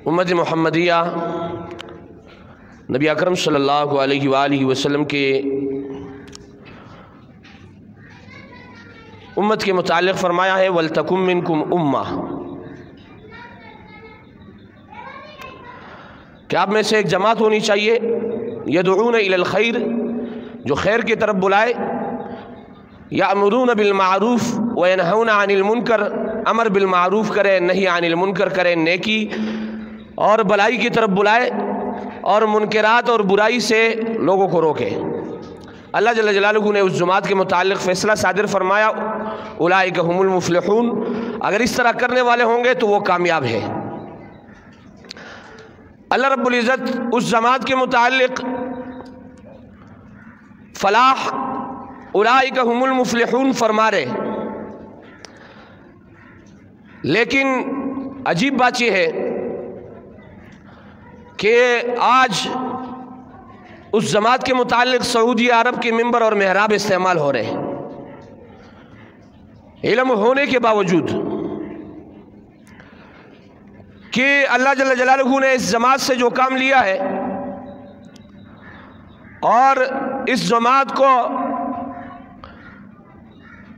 امت محمدیہ نبی اکرم صلی اللہ علیہ وآلہ وسلم کے امت کے متعلق فرمایا ہے وَلْتَكُمْ مِنْكُمْ أُمَّةٌ، کہ آپ میں سے ایک جماعت ہونی چاہیے یدعون الی الخیر، جو خیر کی طرف بلائے، یأمرون بالمعروف وینہون عن المنکر، امر بالمعروف کرے نہی عن المنکر کرے، نیکی اور بلائی کی طرف بلائے اور منکرات اور برائی سے لوگوں کو روکے۔ اللہ جل جلالہ نے اس جماعت کے متعلق فیصلہ صادر فرمایا اولئک ھم المفلحون، اگر اس طرح کرنے والے ہوں گے تو وہ کامیاب ہے۔ اللہ رب العزت اس جماعت کے متعلق فلاح اولئک ھم المفلحون فرما رہے، لیکن عجیب بات یہ ہے کہ آج اس جماعت کے متعلق سعودی عرب کے ممبر اور محراب استعمال ہو رہے ہیں، علم ہونے کے باوجود کہ اللہ جل جلالہ نے اس جماعت سے جو کام لیا ہے اور اس جماعت کو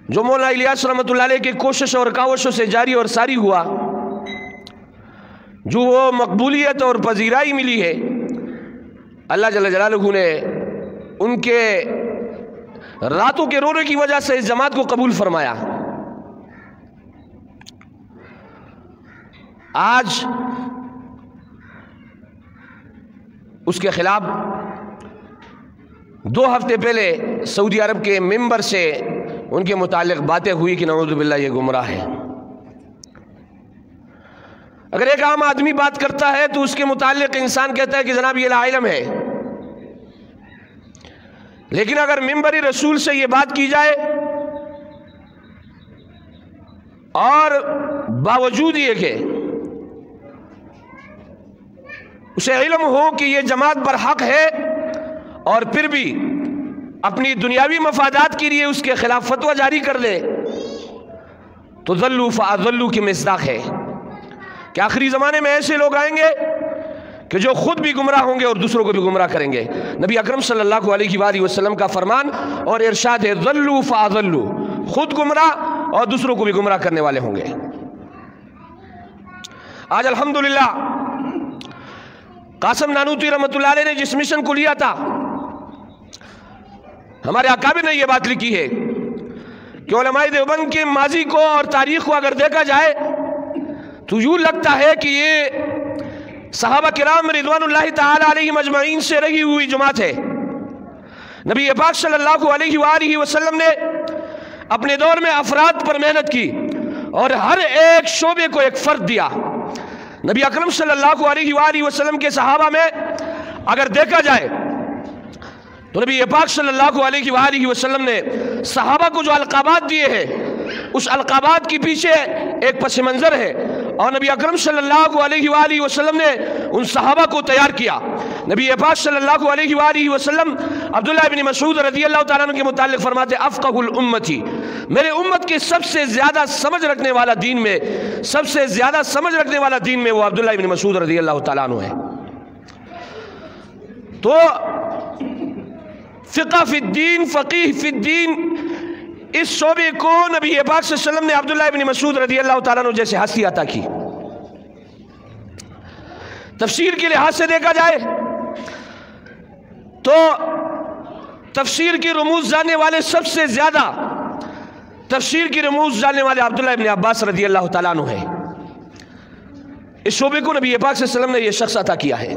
جو مولانا الیاس رحمۃ اللہ علیہ کی کوشش اور کاوشوں سے جاری اور ساری ہوا، جو وہ مقبولیت اور پذیرائی ملی ہے، اللہ جل جلالہ نے ان کے راتوں کے رونے کی وجہ سے اس جماعت کو قبول فرمایا۔ آج اس کے خلاف 2 ہفتے پہلے سعودی عرب کے ممبر سے ان کے متعلق باتیں ہوئی کہ نعوذ باللہ یہ گمراہ ہے۔ اگر ایک عام آدمی بات کرتا ہے تو اس کے متعلق انسان کہتا ہے کہ جناب یہ لا علم ہے، لیکن اگر ممبر رسول سے یہ بات کی جائے اور باوجود یہ کہ اسے علم ہو کہ یہ جماعت برحق ہے اور پھر بھی اپنی دنیاوی مفادات کے لیے اس کے خلاف فتویٰ جاری کر دے، تو ضلوا فاضلوا کی مصداق ہے کہ آخری زمانے میں ایسے لوگ آئیں گے کہ جو خود بھی گمراہ ہوں گے اور دوسروں کو بھی گمراہ کریں گے۔ نبی اکرم صلی اللہ علیہ وآلہ وسلم کا فرمان اور ارشاد ہے ضلوا فاضلوا، خود گمراہ اور دوسروں کو بھی گمراہ کرنے والے ہوں گے۔ آج الحمدللہ قاسم نانوتوی رحمۃ اللہ علیہ نے جس مشن کو لیا تھا، ہمارے اکابر نے یہ بات لکھی ہے کہ علماء دیوبند کے ماضی کو اور تاریخ کو اگر دیکھا جائے تو یوں لگتا ہے کہ یہ صحابہ کرام رضوان اللہ تعالی علیہم اجمعین سے رہی ہوئی جماعت ہے۔ نبی پاک صلی اللہ علیہ وآلہ وسلم نے اپنے دور میں افراد پر محنت کی اور ہر ایک شعبے کو ایک فرد دیا۔ نبی اکرم صلی اللہ علیہ وآلہ وسلم کے صحابہ میں اگر دیکھا جائے تو نبی پاک صلی اللہ علیہ وآلہ وسلم نے صحابہ کو جو القابات دیے ہیں، اس القابات کی پیچھے ایک پس منظر ہے، اور نبی اکرم صلی اللہ علیہ وآلہ وسلم نے ان صحابہ کو تیار کیا۔ نبی پاک صلی اللہ علیہ وآلہ وسلم عبداللہ بن مسعود رضی اللہ تعالیٰ عنہ کے متعلق فرماتے افقہ الامتی، میرے امت کے سب سے زیادہ سمجھ رکھنے والا دین میں، سب سے زیادہ سمجھ رکھنے والا دین میں وہ عبداللہ بن مسعود رضی اللہ تعالیٰ عنہ ہے۔ تو فقہ فی الدین، فقیہ فی الدین، اس شعبے کو نبی پاک صلی اللہ علیہ وسلم نے عبداللہ بن مسعود رضی اللہ تعالیٰ عنہ جیسے ہستی عطا کی۔ تفسیر کے لحاظ سے دیکھا جائے تو تفسیر کی رموز جاننے والے سب سے زیادہ تفسیر کی رموز جاننے والے عبداللہ بن عباس رضی اللہ تعالیٰ عنہ ہے۔ اس شعبے کو نبی پاک صلی اللہ علیہ وسلم نے یہ شخص عطا کیا ہے۔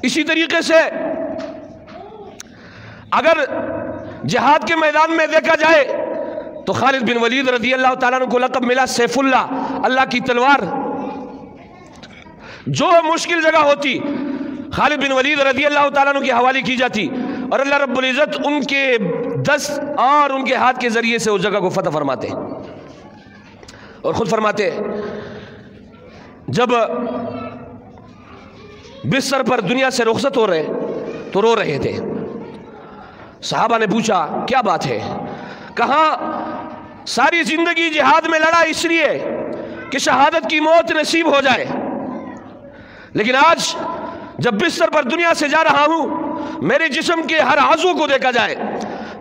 اسی طریقے سے اگر جہاد کے میدان میں دیکھا جائے تو خالد بن ولید رضی اللہ تعالیٰ عنہ کو لقب ملا سیف اللہ، اللہ کی تلوار۔ جو مشکل جگہ ہوتی خالد بن ولید رضی اللہ تعالیٰ عنہ کے حوالے کی جاتی اور اللہ رب العزت ان کے دست اور ان کے ہاتھ کے ذریعے سے اس جگہ کو فتح فرماتے، اور خود فرماتے جب بستر پر دنیا سے رخصت ہو رہے تو رو رہے تھے۔ صحابہ نے پوچھا کیا بات ہے؟ کہا ساری زندگی جہاد میں لڑا اس لیے کہ شہادت کی موت نصیب ہو جائے، لیکن آج جب بستر پر دنیا سے جا رہا ہوں، میرے جسم کے ہر عضو کو دیکھا جائے،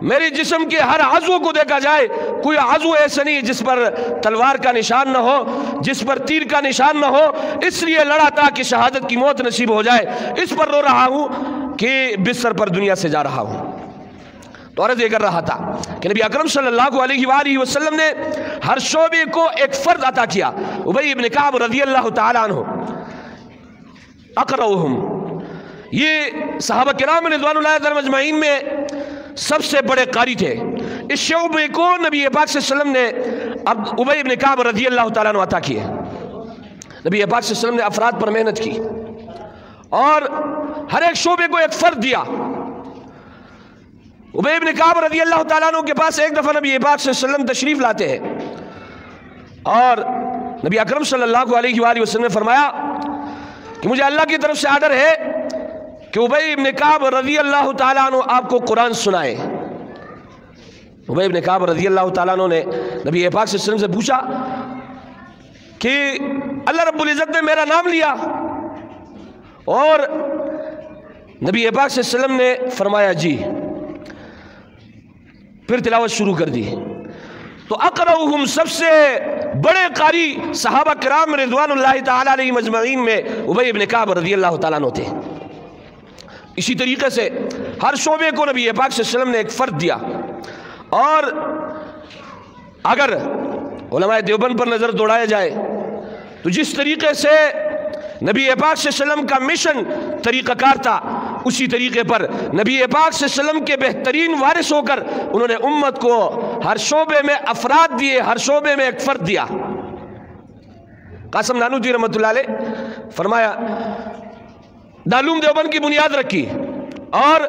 میرے جسم کے ہر عضو کو دیکھا جائے، کوئی عضو ایسا نہیں جس پر تلوار کا نشان نہ ہو، جس پر تیر کا نشان نہ ہو، اس لیے لڑا تھا کہ شہادت کی موت نصیب ہو جائے، اس پر رو رہا ہوں کہ بستر پر دنیا سے جا رہا ہوں۔ تو عرض یہ کر رہا تھا کہ نبی اکرم صلی اللہ علیہ وآلہ وسلم نے ہر شعبے کو ایک فرد عطا کیا۔ ابی بن کعب رضی اللہ تعالیٰ عنہ اقرؤہم، یہ صحابہ کرام رضوان اللہ علیہم اجمعین میں سب سے بڑے قاری تھے۔ اس شعبے کو نبی پاک صلی اللہ علیہ وسلم نے ابی بن کعب رضی اللہ تعالیٰ عنہ عطا کیے۔ نبی پاک صلی اللہ علیہ وسلم نے افراد پر محنت کی اور ہر ایک شعبے کو ایک فرد دیا۔ ابی بن کعب رضی اللہ تعالیٰ عنہ کے پاس ایک دفعہ نبی پاک صلی اللہ علیہ وسلم تشریف لاتے ہیں اور نبی اکرم صلی اللہ علیہ وآلہ وسلم نے فرمایا کہ مجھے اللہ کی طرف سے آرڈر ہے کہ ابی بن کعب رضی اللہ تعالیٰ عنہ آپ کو قرآن سنائے۔ ابی بن کعب رضی اللہ تعالیٰ عنہ نے نبی پاک صلی اللہ علیہ وسلم سے پوچھا کہ اللہ رب العزت نے میرا نام لیا، اور نبی پاک صلی اللہ علیہ وسلم نے فرمایا جی، پھر تلاوت شروع کر دی۔ تو اقرؤہم سب سے بڑے قاری صحابہ کرام رضوان اللہ تعالیٰ علیہم اجمعین میں ابی بن کعب رضی اللہ تعالیٰ عنہ تھے۔ اسی طریقے سے ہر شعبے کو نبی پاک صلی اللہ علیہ وسلم نے ایک فرد دیا۔ اور اگر علماء دیوبند پر نظر دوڑایا جائے تو جس طریقے سے نبی پاک صلی اللہ علیہ وسلم کا مشن طریقہ کار تھا، اسی طریقے پر نبی پاک صلی اللہ علیہ وسلم کے بہترین وارث ہو کر انہوں نے امت کو ہر شعبے میں افراد دیے، ہر شعبے میں ایک فرد دیا۔ قاسم نانوتوی رحمۃ اللہ علیہ فرمایا دارالعلوم دیوبند کی بنیاد رکھی اور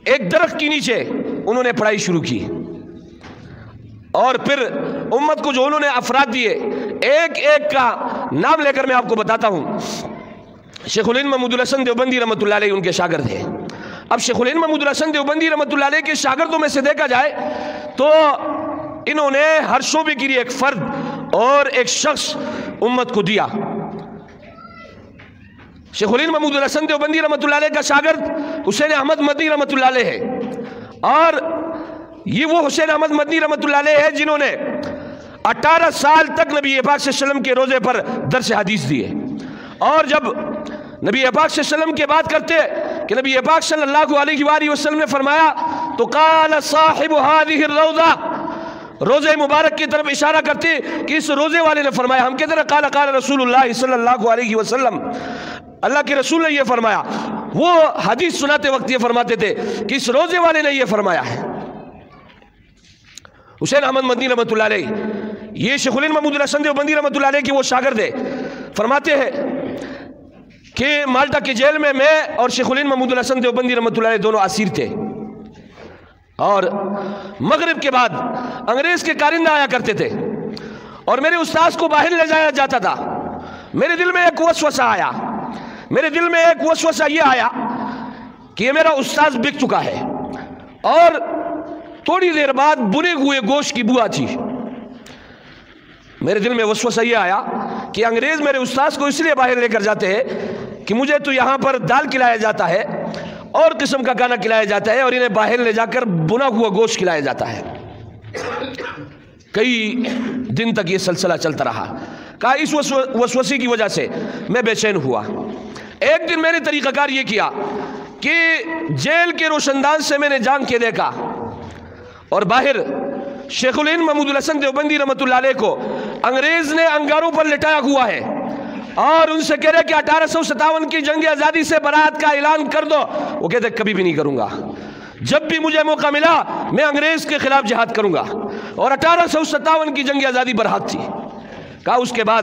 ایک درخت کے نیچے انہوں نے پڑھائی شروع کی، اور پھر امت کو جو انہوں نے افراد دیے، ایک ایک کا نام لے کر میں آپ کو بتاتا ہوں۔ شیخ الہند محمود الحسن دیوبندی رحمۃ اللہ علیہ ان کے شاگرد ہیں۔ اب شیخ الہند محمود الحسن دیوبندی رحمۃ اللہ علیہ کے شاگردوں میں سے دیکھا جائے تو انہوں نے ہر شعبے کے لیے ایک فرد اور ایک شخص امت کو دیا۔ شیخ الہند محمود الحسن دیوبندی رحمۃ اللہ علیہ کا شاگرد حسین احمد مدنی رحمۃ اللہ علیہ ہے، اور یہ وہ حسین احمد مدنی رحمۃ اللہ علیہ ہے جنہوں نے 18 سال تک نبی پاک صلی اللہ علیہ وسلم کے روزے پر درس حدیث دیے۔ اور جب نبی پاک صلی اللہ علیہ وسلم کی بات کرتے کہ نبی پاک صلی اللہ علیہ وآلہ وسلم نے فرمایا تو قال صاحب هذه الروضہ، روزے مبارک کی طرف اشارہ کرتے کہ اس روزے والے نے فرمایا۔ ہم کہتے ہیں قال قال رسول اللہ صلی اللہ علیہ وسلم، اللہ کے رسول نے یہ فرمایا۔ وہ حدیث سناتے وقت یہ فرماتے تھے کہ اس روزے والے نے یہ فرمایا ہے۔ حسین احمد مدنی رحمۃ اللہ علیہ، یہ شیخ الہند محمود الحسن دیوبندی رحمۃ اللہ علیہ کی وہ شاگرد ہے، فرماتے ہیں کہ مالٹا کے جیل میں اور شیخ الہند محمود الحسن دیوبندی رحمۃ اللہ علیہ دونوں اسیر تھے، اور مغرب کے بعد انگریز کے کارندہ آیا کرتے تھے اور میرے استاذ کو باہر لے جایا جاتا تھا۔ میرے دل میں ایک وسوسہ آیا، میرے دل میں ایک وسوسہ یہ آیا کہ یہ میرا استاذ بک چکا ہے، اور تھوڑی دیر بعد بنے ہوئے گوشت کی بو آتی۔ میرے دل میں وسوسہ یہ آیا کہ انگریز میرے استاذ کو اس لیے باہر لے کر جاتے ہیں کہ مجھے تو یہاں پر دال کھلایا جاتا ہے اور قسم کا کھانا کھلایا جاتا ہے، اور انہیں باہر لے جا کر بنا ہوا گوشت کھلایا جاتا ہے۔ کئی دن تک یہ سلسلہ چلتا رہا۔ کہا اس وسوسے کی وجہ سے میں بے چین ہوا۔ ایک دن میں نے طریقہ کار یہ کیا کہ جیل کے روشندان سے میں نے جان کے دیکھا، اور باہر شیخ الہند محمود الحسن دیوبندی رحمۃ اللہ علیہ کو انگریز نے انگاروں پر لٹایا ہوا ہے، اور ان سے کہہ رہے کہ 1857 کی جنگ آزادی سے برات کا اعلان کر دو۔ وہ کہتے کبھی بھی نہیں کروں گا، جب بھی مجھے موقع ملا میں انگریز کے خلاف جہاد کروں گا، اور 1857 کی جنگ آزادی برات تھی۔ کہا اس کے بعد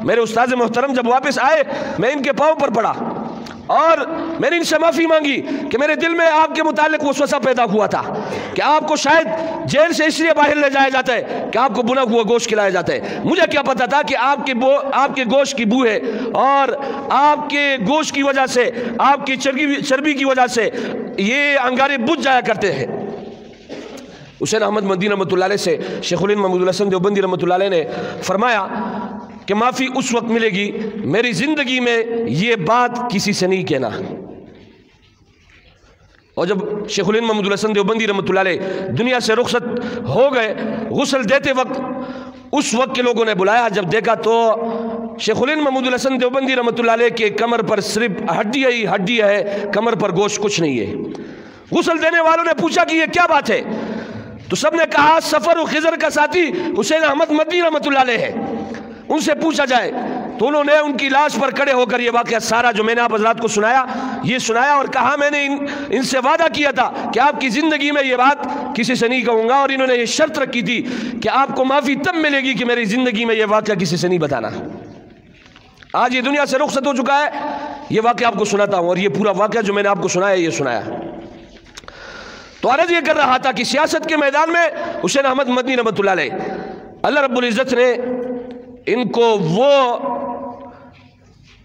میرے استاذ محترم جب واپس آئے میں ان کے پاؤں پر پڑا اور میں نے ان سے معافی مانگی کہ میرے دل میں آپ کے متعلق وسوسہ پیدا ہوا تھا کہ آپ کو شاید جیل سے اس لیے باہر لے جایا جاتا ہے کہ آپ کو بنا ہوا گوشت کھلایا جاتا ہے۔ مجھے کیا پتا تھا کہ آپ کے گوشت کی بو ہے، اور آپ کے گوشت کی وجہ سے، آپ کی چربی کی وجہ سے یہ انگارے بجھ جایا کرتے ہیں۔ حسین احمد مدنی رحمۃ اللہ علیہ سے شیخ الہند محمود الحسن دیوبندی رحمۃ اللہ علیہ نے فرمایا کہ معافی اس وقت ملے گی، میری زندگی میں یہ بات کسی سے نہیں کہنا۔ اور جب شیخ الہند محمود الحسن دیوبندی رحمۃ اللہ علیہ دنیا سے رخصت ہو گئے، غسل دیتے وقت اس وقت کے لوگوں نے بلایا، جب دیکھا تو شیخ الہند محمود الحسن دیوبندی رحمۃ اللہ علیہ کے کمر پر صرف ہڈی ہی ہڈی ہے، کمر پر گوشت کچھ نہیں ہے۔ غسل دینے والوں نے پوچھا کہ یہ کیا بات ہے؟ تو سب نے کہا سفر و خضر کا ساتھی حسین احمد مدنی رحمۃ اللہ علیہ ہے، ان سے پوچھا جائے۔ تو انہوں نے ان کی لاش پر کھڑے ہو کر یہ واقعہ سارا جو میں نے آپ حضرات کو سنایا یہ سنایا، اور کہا میں نے ان سے وعدہ کیا تھا کہ آپ کی زندگی میں یہ بات کسی سے نہیں کہوں گا، اور انہوں نے یہ شرط رکھی تھی کہ آپ کو معافی تب ملے گی کہ میری زندگی میں یہ واقعہ کسی سے نہیں بتانا۔ آج یہ دنیا سے رخصت ہو چکا ہے، یہ واقعہ آپ کو سناتا ہوں، اور یہ پورا واقعہ جو میں نے آپ کو سنایا یہ سنایا۔ تو عرض یہ کر رہا تھا کہ سیاست کے میدان میں حسین احمد مدنی رحمۃ اللہ علیہ، اللہ رب العزت نے ان کو وہ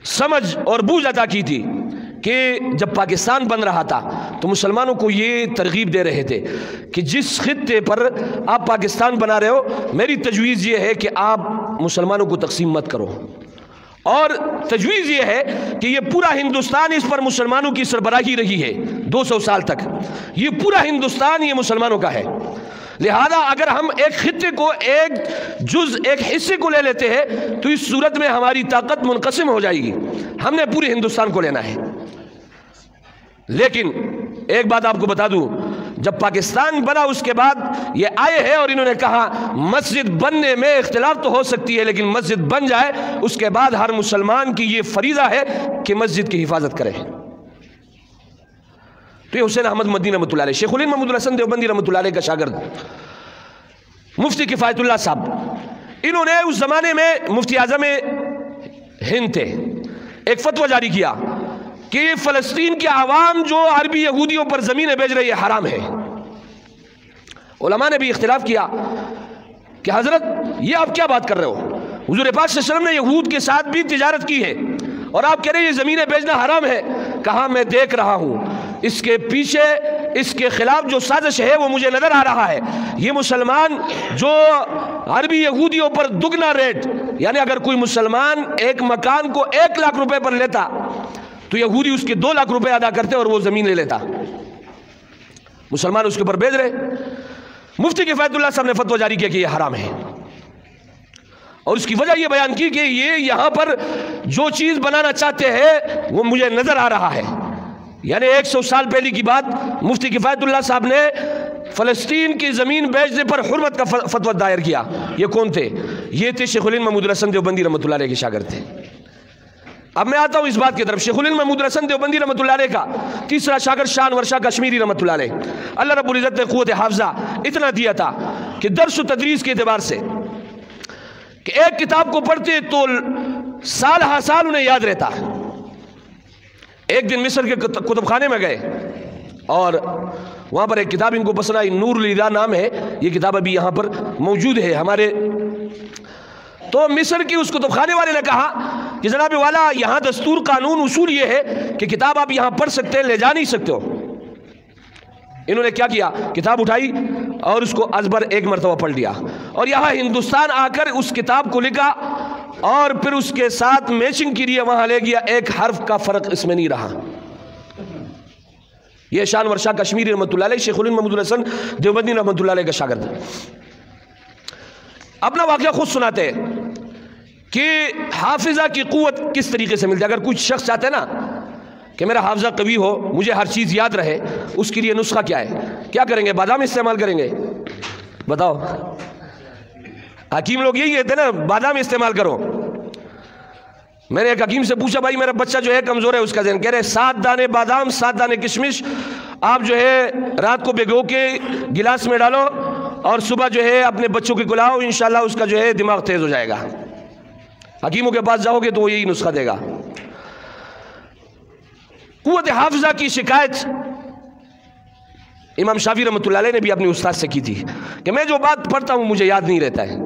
سمجھ اور بوجھ عطا کی تھی کہ جب پاکستان بن رہا تھا تو مسلمانوں کو یہ ترغیب دے رہے تھے کہ جس خطے پر آپ پاکستان بنا رہے ہو، میری تجویز یہ ہے کہ آپ مسلمانوں کو تقسیم مت کرو، اور تجویز یہ ہے کہ یہ پورا ہندوستان اس پر مسلمانوں کی سربراہی رہی ہے 200 سال تک، یہ پورا ہندوستان یہ مسلمانوں کا ہے، لہذا اگر ہم ایک خطے کو ایک جز ایک حصے کو لے لیتے ہیں تو اس صورت میں ہماری طاقت منقسم ہو جائے گی، ہم نے پورے ہندوستان کو لینا ہے۔ لیکن ایک بات آپ کو بتا دوں، جب پاکستان بنا اس کے بعد یہ آئے ہیں اور انہوں نے کہا مسجد بننے میں اختلاف تو ہو سکتی ہے لیکن مسجد بن جائے، اس کے بعد ہر مسلمان کی یہ فریضہ ہے کہ مسجد کی حفاظت کرے۔ تو یہ حسین احمد مدنی رحمۃ اللہ علیہ، شیخ الہند محمود الحسن دیوبندی رحمۃ اللہ علیہ کا شاگرد مفتی کفایت اللہ صاحب، انہوں نے اس زمانے میں مفتی اعظم ہند تھے، ایک فتویٰ جاری کیا کہ فلسطین کے عوام جو عربی یہودیوں پر زمینیں بیچ رہی ہے حرام ہے۔ علماء نے بھی اختلاف کیا کہ حضرت یہ آپ کیا بات کر رہے ہو، حضور پاک صلی اللہ علیہ وسلم نے یہود کے ساتھ بھی تجارت کی ہے اور آپ کہہ رہے ہیں یہ زمینیں بیچنا حرام ہے۔ کہا میں دیکھ رہا ہوں اس کے پیچھے اس کے خلاف جو سازش ہے وہ مجھے نظر آ رہا ہے، یہ مسلمان جو عربی یہودیوں پر دگنا ریٹ، یعنی اگر کوئی مسلمان ایک مکان کو 1 لاکھ روپے پر لیتا تو یہودی اس کے 2 لاکھ روپے ادا کرتے اور وہ زمین لے لیتا، مسلمان اس کے اوپر بیچ رہے۔ مفتی کفایت اللہ صاحب نے فتویٰ جاری کیا کہ یہ حرام ہے، اور اس کی وجہ یہ بیان کی کہ یہ یہاں پر جو چیز بنانا چاہتے ہیں وہ مجھے نظر آ رہا ہے، یعنی 100 سال پہلے کی بات مفتی کفایت اللہ صاحب نے فلسطین کی زمین بیچنے پر حرمت کا فتویٰ دائر کیا۔ یہ کون تھے؟ یہ تھے شیخ الہند محمود الحسن دیوبندی رحمۃ اللہ علیہ کے شاگرد تھے۔ اب میں آتا ہوں اس بات کی طرف، شیخ الہند محمود الحسن دیوبندی رحمۃ اللہ علیہ کا تیسرا شاگرد شاہ شاہ کشمیری رحمۃ اللہ علیہ، اللہ رب العزت نے قوت حافظہ اتنا دیا تھا کہ درس و تدریس کے اعتبار سے کہ ایک کتاب کو پڑھتے تو سال ہا سال انہیں یاد رہتا۔ ایک دن مصر کے کتب خانے میں گئے اور وہاں پر ایک کتاب ان کو پسند آئی، نور الہدیٰ نام ہے، یہ کتاب ابھی یہاں پر موجود ہے ہمارے۔ تو مصر کی اس کتب خانے والے نے کہا کہ جناب والا یہاں دستور قانون اصول یہ ہے کہ کتاب آپ یہاں پڑھ سکتے ہیں، لے جا نہیں سکتے ہو۔ انہوں نے کیا کیا، کتاب اٹھائی اور اس کو ازبر 1 مرتبہ پڑھ لیا، اور یہاں ہندوستان آ کر اس کتاب کو لکھا اور پھر اس کے ساتھ میچنگ کے لیے وہاں لے گیا، ایک حرف کا فرق اس میں نہیں رہا۔ یہ شاہ شاہ کشمیری رحمۃ اللہ علیہ، شیخ الہند محمود الحسن دیوبندی رحمۃ اللہ علیہ کا شاگرد، اپنا واقعہ خود سناتے ہیں کہ حافظہ کی قوت کس طریقے سے ملتی ہے۔ اگر کچھ شخص چاہتے ہیں نا کہ میرا حافظہ قوی ہو، مجھے ہر چیز یاد رہے، اس کے لیے نسخہ کیا ہے؟ کیا کریں گے؟ بادام استعمال کریں گے؟ بتاؤ، حکیم لوگ یہی کہتے ہیں نا بادام استعمال کرو۔ میں نے ایک حکیم سے پوچھا بھائی میرا بچہ جو ہے کمزور ہے اس کا ذہن، کہہ رہے 7 دانے بادام 7 دانے کشمش آپ جو ہے رات کو بھگو کے گلاس میں ڈالو اور صبح جو ہے اپنے بچوں کے کھلاؤ، انشاءاللہ اس کا جو ہے دماغ تیز ہو جائے گا۔ حکیموں کے پاس جاؤ گے تو وہ یہی نسخہ دے گا۔ قوت حافظہ کی شکایت امام شافعی رحمۃ اللہ علیہ نے بھی اپنے استاد سے کی تھی کہ میں جو بات پڑھتا ہوں مجھے یاد نہیں رہتا ہے،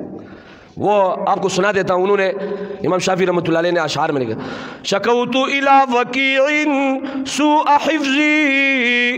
وہ آپ کو سنا دیتا ہوں۔ انہوں نے امام شافعی رحمۃ اللہ علیہ نے اشعار میں لکھا، شکوت الی وکیع سوء حفظی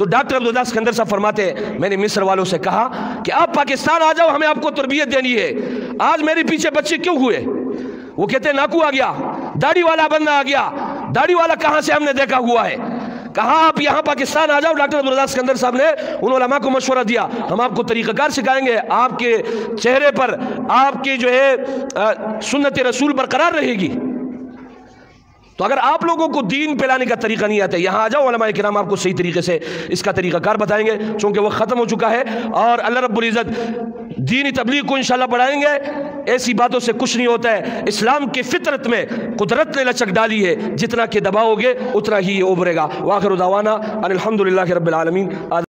تو ڈاکٹر عبداللہ اسکندر صاحب فرماتے ہیں میں نے مصر والوں سے کہا کہ آپ پاکستان آ جاؤ، ہمیں آپ کو تربیت دینی ہے، آج میرے پیچھے بچے کیوں ہوئے؟ وہ کہتے ہیں ناکو آ گیا، داڑھی والا بندہ آ گیا۔ داڑھی والا کہاں سے ہم نے دیکھا ہوا ہے؟ کہا آپ یہاں پاکستان آ جاؤ۔ ڈاکٹر عبداللہ اسکندر صاحب نے ان علماء کو مشورہ دیا، ہم آپ کو طریقہ کار سکھائیں گے، آپ کے چہرے پر آپ کی جو ہے سنت رسول برقرار رہے گی۔ تو اگر آپ لوگوں کو دین پلانے کا طریقہ نہیں آتا، یہاں آ جاؤ، علماء کرام آپ کو صحیح طریقے سے اس کا طریقہ کار بتائیں گے، چونکہ وہ ختم ہو چکا ہے اور اللہ رب العزت دینی تبلیغ کو انشاءاللہ بڑھائیں گے۔ ایسی باتوں سے کچھ نہیں ہوتا ہے، اسلام کی فطرت میں قدرت نے لچک ڈالی ہے، جتنا کہ دباؤ گے اتنا ہی یہ ابھرے گا۔ وآخر دعوانا ان الحمدللہ رب العالمین۔